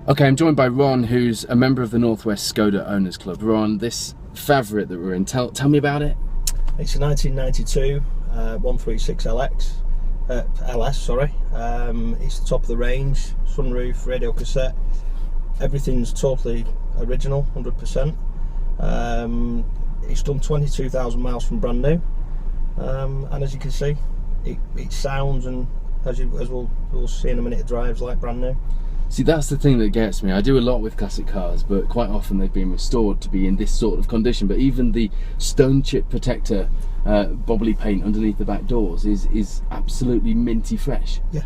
Okay, I'm joined by Ron, who's a member of the North West Skoda Owners Club. Ron, this Favourite that we're in, tell me about it. It's a 1992 136 LS, sorry. It's the top of the range, sunroof, radio cassette. Everything's totally original, 100%. It's done 22,000 miles from brand new, and as you can see, it sounds, and as we'll see in a minute, it drives like brand new. See, that's the thing that gets me. I do a lot with classic cars, but quite often they've been restored to be in this sort of condition. But even the stone chip protector bobbly paint underneath the back doors is absolutely minty fresh. Yeah.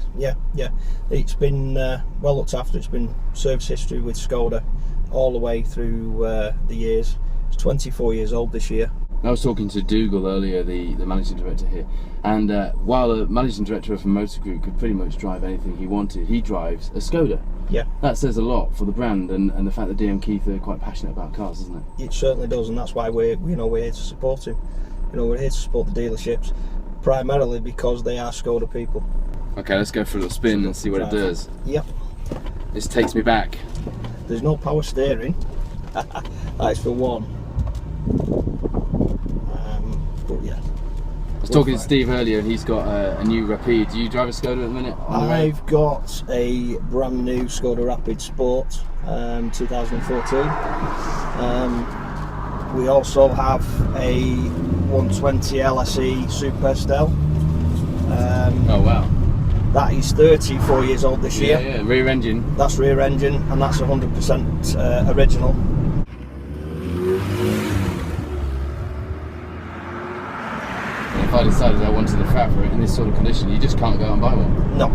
It's been well looked after. It's been service history with Skoda all the way through the years. It's 24 years old this year. I was talking to Dougal earlier, the managing director here, and while a managing director of a motor group could pretty much drive anything he wanted, he drives a Skoda. Yeah. That says a lot for the brand and the fact that DM Keith are quite passionate about cars, isn't it? It certainly does, and that's why we're here to support him. We're here to support the dealerships, primarily because they are Skoda people. Okay, let's go for a little spin and see what it does. Yep. This takes me back. There's no power steering. That's for one. But yeah. I was talking to Steve earlier, he's got a new Rapide. Do you drive a Skoda at the minute? I've got a brand new Skoda Rapide Sport, 2014. We also have a 120 LSE Super Estelle. Oh wow. That is 34 years old this year. Yeah, rear engine. That's rear engine, and that's 100% original. If I decided I wanted a Favourite in this sort of condition, you just can't go out and buy one. No.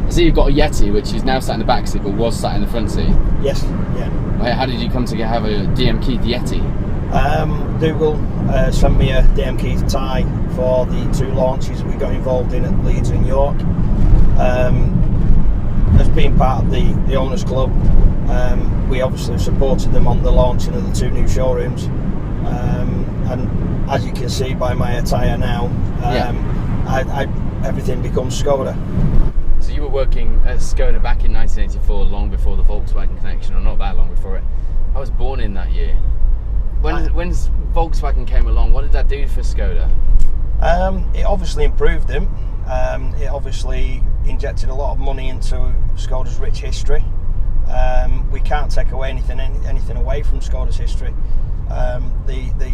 I see you've got a Yeti, which is now sat in the back seat, but was sat in the front seat. Yes, yeah. How did you come to have a DM Keith Yeti? Dougal sent me a DM Keith tie for the two launches we got involved in at Leeds and York. As being part of the Owners Club, we obviously supported them on the launching of the two new showrooms. And as you can see by my attire now, everything becomes Skoda. So you were working at Skoda back in 1984, long before the Volkswagen connection, or not that long before it. I was born in that year. When Volkswagen came along, what did that do for Skoda? It obviously improved them. It obviously injected a lot of money into Skoda's rich history. We can't take away anything away from Skoda's history. The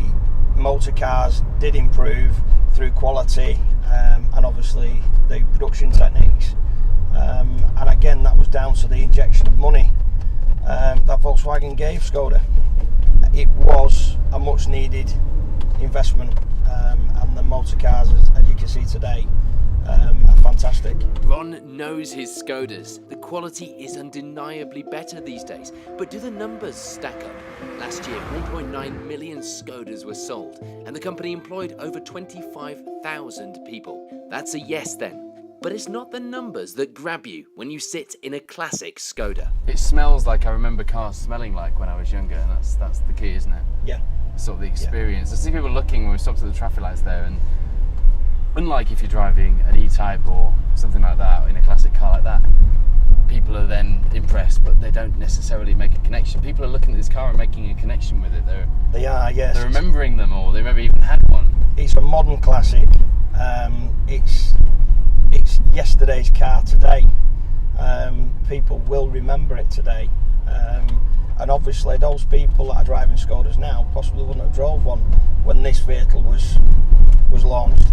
motor cars did improve through quality and obviously the production techniques, and again that was down to the injection of money that Volkswagen gave Skoda. It was a much needed investment, and the motor cars, as you can see today, are fantastic. Ron knows his Skodas. The quality is undeniably better these days, but do the numbers stack up? Last year, 1.9 million Skodas were sold, and the company employed over 25,000 people. That's a yes then. But it's not the numbers that grab you when you sit in a classic Skoda. It smells like I remember cars smelling like when I was younger, and that's the key, isn't it? Yeah. Sort of the experience. I see people looking when we stopped at the traffic lights there, and unlike if you're driving an E-Type or something like that, in a classic car like that, people are then impressed, but they don't necessarily make a connection. People are looking at this car and making a connection with it. They are, yes. They're remembering them, or they maybe even had one. It's a modern classic. It's yesterday's car today. People will remember it today. And obviously those people that are driving Skodas now possibly wouldn't have drove one when this vehicle was launched.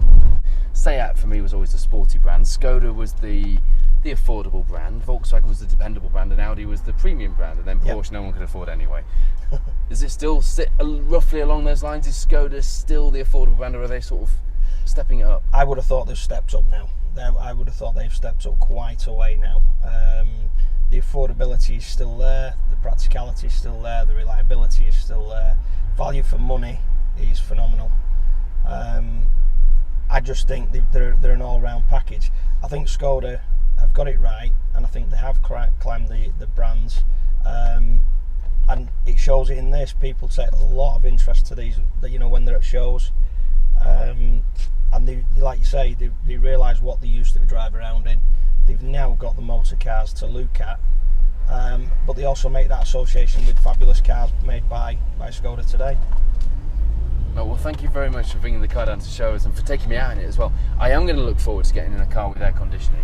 Seat for me was always the sporty brand. Skoda was the affordable brand. Volkswagen was the dependable brand, and Audi was the premium brand, and then Porsche no one could afford anyway. Does it still sit roughly along those lines? Is Skoda still the affordable brand, or are they sort of stepping it up? I would have thought they've stepped up now. I would have thought they've stepped up quite a way now. The affordability is still there, the practicality is still there, the reliability is still there. Value for money is phenomenal. I just think they're an all-round package. I think Skoda have got it right, and I think they have climbed the brands, and it shows it in this. People take a lot of interest to these, when they're at shows, and they, like you say, they realise what they used to drive around in. They've now got the motor cars to look at, but they also make that association with fabulous cars made by Skoda today. No, well, thank you very much for bringing the car down to show us and for taking me out in it as well. I am going to look forward to getting in a car with air conditioning.